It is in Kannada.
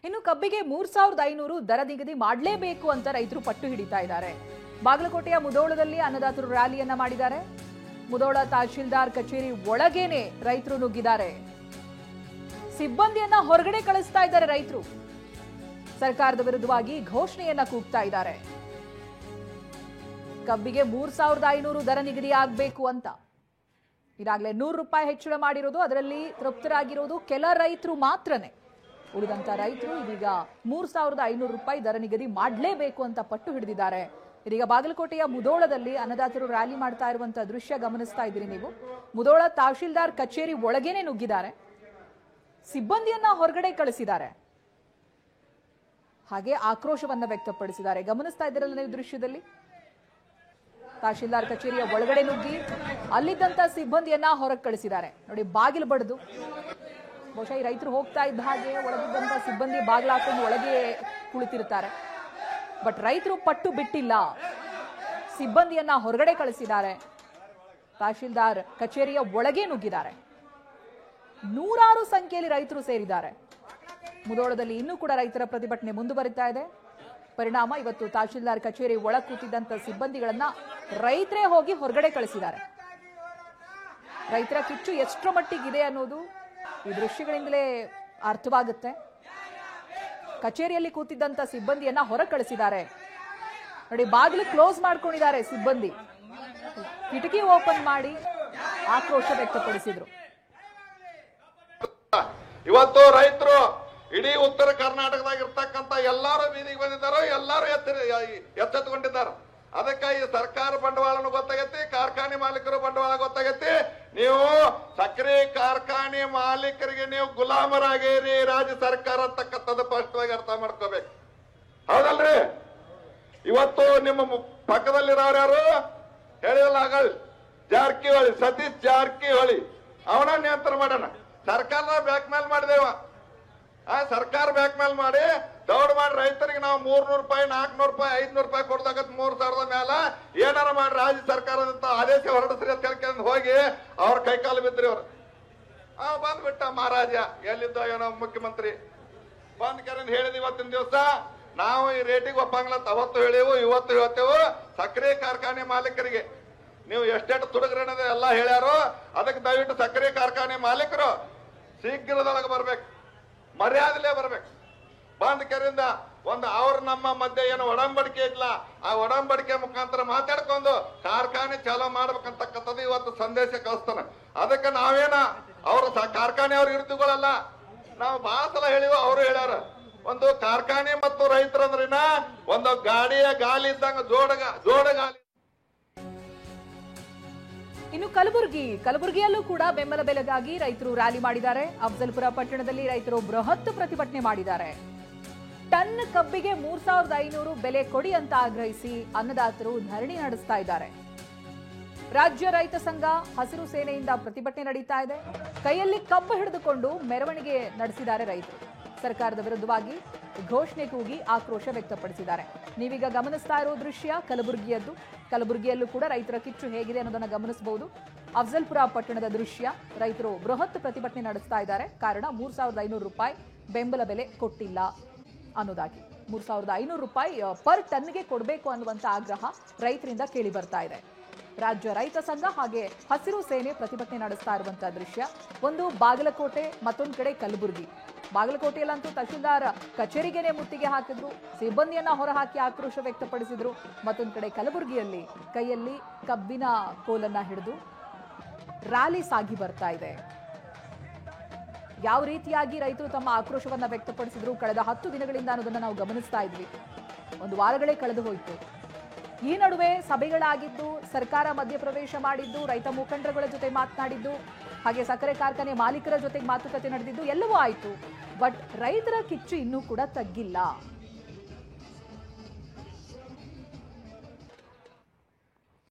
ಇನ್ನು ಕಬ್ಬಿಗೆ 3500 ದರ ನಿಗದಿ ಮಾಡಲೇಬೇಕು ಅಂತ ರೈತರು ಪಟ್ಟು ಹಿಡಿತಾ ಇದ್ದಾರೆ. ಬಾಗಲಕೋಟೆಯ ಮುಧೋಳದಲ್ಲಿ ಅನ್ನದಾತರು ರ್ಯಾಲಿಯನ್ನ ಮಾಡಿದ್ದಾರೆ. ಮುಧೋಳ ತಹಶೀಲ್ದಾರ್ ಕಚೇರಿ ಒಳಗೇನೆ ರೈತರು ನುಗ್ಗಿದ್ದಾರೆ. ಸಿಬ್ಬಂದಿಯನ್ನ ಹೊರಗಡೆ ಕಳಿಸ್ತಾ ಇದ್ದಾರೆ ರೈತರು. ಸರ್ಕಾರದ ವಿರುದ್ಧವಾಗಿ ಘೋಷಣೆಯನ್ನ ಕೂಗ್ತಾ ಇದ್ದಾರೆ. ಕಬ್ಬಿಗೆ 3500 ದರ ನಿಗದಿ ಆಗಬೇಕು ಅಂತ. ಈಗಾಗಲೇ ₹100 ಹೆಚ್ಚಳ ಮಾಡಿರೋದು, ಅದರಲ್ಲಿ ತೃಪ್ತರಾಗಿರೋದು ಕೆಲ ರೈತರು ಮಾತ್ರನೇ. ಉಳಿದಂತ ರೈತರು ಇದೀಗ ₹3500 ದರ ನಿಗದಿ ಮಾಡಲೇಬೇಕು ಅಂತ ಪಟ್ಟು ಹಿಡಿದಿದ್ದಾರೆ. ಇದೀಗ ಬಾಗಲಕೋಟೆಯ ಮುಧೋಳದಲ್ಲಿ ಅನ್ನದಾತರು ರ್ಯಾಲಿ ಮಾಡ್ತಾ ಇರುವಂತಹ ದೃಶ್ಯ ಗಮನಿಸ್ತಾ ಇದ್ದೀರಿ ನೀವು. ಮುಧೋಳ ತಹಶೀಲ್ದಾರ್ ಕಚೇರಿ ಒಳಗೇನೆ ನುಗ್ಗಿದ್ದಾರೆ. ಸಿಬ್ಬಂದಿಯನ್ನ ಹೊರಗಡೆ ಕಳಿಸಿದ್ದಾರೆ. ಹಾಗೆ ಆಕ್ರೋಶವನ್ನ ವ್ಯಕ್ತಪಡಿಸಿದ್ದಾರೆ. ಗಮನಿಸ್ತಾ ಇದ್ದೀರಲ್ಲ ನೀವು ದೃಶ್ಯದಲ್ಲಿ. ತಹಶೀಲ್ದಾರ್ ಕಚೇರಿಯ ಒಳಗಡೆ ನುಗ್ಗಿ ಅಲ್ಲಿದ್ದಂತ ಸಿಬ್ಬಂದಿಯನ್ನ ಹೊರಗೆ ಕಳಿಸಿದ್ದಾರೆ. ನೋಡಿ, ಬಾಗಿಲು ಬಡಿದು, ಬಹುಶಃ ಈ ರೈತರು ಹೋಗ್ತಾ ಇದ್ದ ಹಾಗೆ ಒಳಗಿದ್ದಂತ ಸಿಬ್ಬಂದಿ ಬಾಗಿಲು ಹಾಕೊಂಡು ಒಳಗೆ ಕುಳಿತಿರ್ತಾರೆ. ಬಟ್ ರೈತರು ಪಟ್ಟು ಬಿಟ್ಟಿಲ್ಲ. ಸಿಬ್ಬಂದಿಯನ್ನ ಹೊರಗಡೆ ಕಳಿಸಿದ್ದಾರೆ. ತಹಶೀಲ್ದಾರ್ ಕಚೇರಿಯ ಒಳಗೆ ನುಗ್ಗಿದ್ದಾರೆ. ನೂರಾರು ಸಂಖ್ಯೆಯಲ್ಲಿ ರೈತರು ಸೇರಿದ್ದಾರೆ. ಮುಧೋಳದಲ್ಲಿ ಇನ್ನೂ ಕೂಡ ರೈತರ ಪ್ರತಿಭಟನೆ ಮುಂದುವರಿತಾ ಇದೆ. ಪರಿಣಾಮ ಇವತ್ತು ತಹಶೀಲ್ದಾರ್ ಕಚೇರಿ ಒಳ ಕೂತಿದ್ದಂತ ಸಿಬ್ಬಂದಿಗಳನ್ನ ರೈತರೇ ಹೋಗಿ ಹೊರಗಡೆ ಕಳಿಸಿದ್ದಾರೆ. ರೈತರ ಕಿಚ್ಚು ಎಷ್ಟರ ಮಟ್ಟಿಗಿದೆ ಅನ್ನೋದು ಈ ದೃಶ್ಯಗಳಿಂದಲೇ ಅರ್ಥವಾಗುತ್ತೆ. ಕಚೇರಿಯಲ್ಲಿ ಕೂತಿದ್ದಂತ ಸಿಬ್ಬಂದಿಯನ್ನ ಹೊರ ಕಳಿಸಿದ್ದಾರೆ. ನೋಡಿ, ಬಾಗಿಲು ಕ್ಲೋಸ್ ಮಾಡ್ಕೊಂಡಿದ್ದಾರೆ ಸಿಬ್ಬಂದಿ. ಕಿಟಕಿ ಓಪನ್ ಮಾಡಿ ಆಕ್ರೋಶ ವ್ಯಕ್ತಪಡಿಸಿದ್ರು. ಇವತ್ತು ರೈತರು ಇಡೀ ಉತ್ತರ ಕರ್ನಾಟಕದಾಗ ಇರ್ತಕ್ಕಂಥ ಎಲ್ಲಾರು ಬೀದಿಗೆ ಬಂದಿದ್ದಾರೋ, ಎಲ್ಲಾರು ಎಚ್ಚೆತ್ತುಕೊಂಡಿದ್ದಾರೆ. ಅದಕ್ಕೆ ಈ ಸರ್ಕಾರ ಬಂಡವಾಳನು ಗೊತ್ತಾಗೈತಿ, ಕಾರ್ಖಾನೆ ಮಾಲೀಕರು ಬಂಡವಾಳ ಗೊತ್ತಾಗೈತಿ. ನೀವು ಸಕ್ಕರೆ ಕಾರ್ಖಾನೆ ಮಾಲೀಕರಿಗೆ ನೀವು ಗುಲಾಮರಾಗಿರಿ ರಾಜ್ಯ ಸರ್ಕಾರ ಅಂತಕ್ಕಂಥದ್ದು ಸ್ಪಷ್ಟವಾಗಿ ಅರ್ಥ ಮಾಡ್ಕೋಬೇಕು. ಹೌದಲ್ರಿ? ಇವತ್ತು ನಿಮ್ಮ ಪಕ್ಕದಲ್ಲಿರೋರು ಯಾರು ಹೇಳಿಲ್ಲ, ಜಾರಕಿಹೊಳಿ, ಸತೀಶ್ ಜಾರಕಿಹೊಳಿ, ಅವನ ನಿಯಂತ್ರಣ ಮಾಡೋಣ. ಸರ್ಕಾರದ ಬ್ಯಾಕ್ ಮೇಲ್ ಮಾಡಿದೇವ. ಸರ್ಕಾರ ಬ್ಯಾಕ್ ಮೇಲ್ ಮಾಡಿ ದೌಡ್ ಮಾಡಿ ರೈತರಿಗೆ ನಾವು ₹300, ₹400, ₹500 ಕೊಡ್ದಾಗತ್ 3000 ಮೇಲೆ ಏನಾರ ಮಾಡಿ ರಾಜ್ಯ ಸರ್ಕಾರದಂತ ಆದೇಶ ಹೊರಡಿಸ್ರಿ ಅಂತ ಹೇಳ್ಕೊಂಡು ಹೋಗಿ ಅವ್ರ ಕೈಕಾಲು ಬಿದ್ರಿ. ಅವ್ರು ಬಂದ್ಬಿಟ್ಟ ಮಹಾರಾಜ. ಎಲ್ಲಿದ್ದ ಏನೋ ಮುಖ್ಯಮಂತ್ರಿ ಬಂದ್ ಕರೆಂದ್ ಹೇಳಿದ್ ಇವತ್ತಿನ ದಿವಸ ನಾವು ಈ ರೇಟಿಗೆ ಒಪ್ಪಂಗ್ಲಂತ ಅವತ್ತು ಹೇಳಿವು, ಇವತ್ತು ಹೇಳ್ತೇವು. ಸಕ್ಕರೆ ಕಾರ್ಖಾನೆ ಮಾಲೀಕರಿಗೆ ನೀವು ಎಷ್ಟೆಷ್ಟು ತುಡುಗ್ರೇನದ ಎಲ್ಲ ಹೇಳ್ಯಾರು. ಅದಕ್ಕೆ ದಯವಿಟ್ಟು ಸಕ್ಕರೆ ಕಾರ್ಖಾನೆ ಮಾಲೀಕರು ಶೀಘ್ರದೊಳಗೆ ಬರ್ಬೇಕು, ಮರ್ಯಾದಲೇ ಬರ್ಬೇಕು. ಬಂದ್ ಕರಿಂದ ಒಂದು ಅವ್ರ ನಮ್ಮ ಮಧ್ಯೆ ಏನು ಒಡಂಬಡಿಕೆ ಇಲ್ಲ, ಆ ಒಡಂಬಡಿಕೆ ಮುಖಾಂತರ ಮಾತಾಡ್ಕೊಂಡು ಕಾರ್ಖಾನೆ ಚಾಲೂ ಮಾಡ್ಬೇಕಂತಕ್ಕಂಥದ್ದು ಇವತ್ತು ಸಂದೇಶ ಕಳಿಸ್ತಾನೆ. ಅದಕ್ಕೆ ನಾವೇನ ಅವ್ರ ಕಾರ್ಖಾನೆ ಅವ್ರ ವಿರುದ್ಧಗಳಲ್ಲ, ನಾವು ಬಹಳ ಸಲ ಹೇಳಿವ, ಅವರು ಹೇಳ್ಯಾರ. ಒಂದು ಕಾರ್ಖಾನೆ ಮತ್ತು ರೈತರಂದ್ರಿನ ಒಂದು ಗಾಡಿಯ ಗಾಲಿ ಇದ್ದಂಗ ಜೋಡ ಗಾಲಿ. ಇನ್ನು ಕಲಬುರಗಿಯಲ್ಲೂ ಕೂಡ ಬೆಂಬಲ ಬೆಲೆಗಾಗಿ ರೈತರು ರ್ಯಾಲಿ ಮಾಡಿದ್ದಾರೆ. ಅಫಜಲ್ಪುರ ಪಟ್ಟಣದಲ್ಲಿ ರೈತರು ಬೃಹತ್ ಪ್ರತಿಭಟನೆ ಮಾಡಿದ್ದಾರೆ. ಟನ್ ಕಬ್ಬಿಗೆ 3500 ಬೆಲೆ ಕೊಡಿ ಅಂತ ಆಗ್ರಹಿಸಿ ಅನ್ನದಾತರು ಧರಣಿ ನಡೆಸ್ತಾ ಇದ್ದಾರೆ. ರಾಜ್ಯ ರೈತ ಸಂಘ, ಹಸಿರು ಸೇನೆಯಿಂದ ಪ್ರತಿಭಟನೆ ನಡೀತಾ ಇದೆ. ಕೈಯಲ್ಲಿ ಕಬ್ಬು ಹಿಡಿದುಕೊಂಡು ಮೆರವಣಿಗೆ ನಡೆಸಿದ್ದಾರೆ ರೈತರು. ಸರ್ಕಾರದ ವಿರುದ್ಧವಾಗಿ ಘೋಷಣೆ ಕೂಗಿ ಆಕ್ರೋಶ ವ್ಯಕ್ತಪಡಿಸಿದ್ದಾರೆ. ನೀವೀಗ ಗಮನಿಸ್ತಾ ಇರೋ ದೃಶ್ಯ ಕಲಬುರಗಿಯದ್ದು. ಕಲಬುರಗಿಯಲ್ಲೂ ಕೂಡ ರೈತರ ಕಿಚ್ಚು ಹೇಗಿದೆ ಅನ್ನೋದನ್ನ ಗಮನಿಸಬಹುದು. ಅಫಜಲ್ಪುರ ಪಟ್ಟಣದ ದೃಶ್ಯ. ರೈತರು ಬೃಹತ್ ಪ್ರತಿಭಟನೆ ನಡೆಸ್ತಾ ಇದ್ದಾರೆ. ಕಾರಣ ₹3500 ಬೆಂಬಲ ಬೆಲೆ ಕೊಟ್ಟಿಲ್ಲ ಅನ್ನೋದಾಗಿ. ₹3500 ಪರ್ ಟನ್ಗೆ ಕೊಡಬೇಕು ಅನ್ನುವಂತ ಆಗ್ರಹ ರೈತರಿಂದ ಕೇಳಿ ಬರ್ತಾ ಇದೆ. ರಾಜ್ಯ ರೈತ ಸಂಘ ಹಾಗೆ ಹಸಿರು ಸೇನೆ ಪ್ರತಿಭಟನೆ ನಡೆಸ್ತಾ ಇರುವಂತಹ ದೃಶ್ಯ. ಒಂದು ಬಾಗಲಕೋಟೆ, ಮತ್ತೊಂದು ಕಡೆ ಕಲಬುರಗಿ. ಬಾಗಲಕೋಟೆಯಲ್ಲಂತೂ ತಹಶೀಲ್ದಾರ್ ಕಚೇರಿಗೆನೆ ಮುತ್ತಿಗೆ ಹಾಕಿದ್ರು, ಸಿಬ್ಬಂದಿಯನ್ನ ಹೊರಹಾಕಿ ಆಕ್ರೋಶ ವ್ಯಕ್ತಪಡಿಸಿದ್ರು. ಮತ್ತೊಂದು ಕಡೆ ಕಲಬುರಗಿಯಲ್ಲಿ ಕೈಯಲ್ಲಿ ಕಬ್ಬಿನ ಕೋಲನ್ನ ಹಿಡಿದು ರ್ಯಾಲಿ ಸಾಗಿ ಬರ್ತಾ ಇದೆ. ಯಾವ ರೀತಿಯಾಗಿ ರೈತರು ತಮ್ಮ ಆಕ್ರೋಶವನ್ನ ವ್ಯಕ್ತಪಡಿಸಿದ್ರು ಕಳೆದ 10 ದಿನಗಳಿಂದ ಅನ್ನೋದನ್ನ ನಾವು ಗಮನಿಸ್ತಾ ಇದ್ವಿ. ಒಂದು ವಾರಗಳೇ ಕಳೆದು ಹೋಯಿತು. ಈ ನಡುವೆ ಸಭೆಗಳಾಗಿದ್ದು, ಸರ್ಕಾರ ಮಧ್ಯಪ್ರವೇಶ ಮಾಡಿದ್ದು, ರೈತ ಮುಖಂಡರುಗಳ ಜೊತೆ ಮಾತನಾಡಿದ್ದು, ಹಾಗೆ ಸಕ್ಕರೆ ಕಾರ್ಖಾನೆ ಮಾಲೀಕರ ಜೊತೆ ಮಾತುಕತೆ ನಡೆದಿದ್ದು ಎಲ್ಲವೂ ಆಯಿತು. ಬಟ್ ರೈತರ ಕಿಚ್ಚು ಇನ್ನೂ ಕೂಡ ತಗ್ಗಿಲ್ಲ.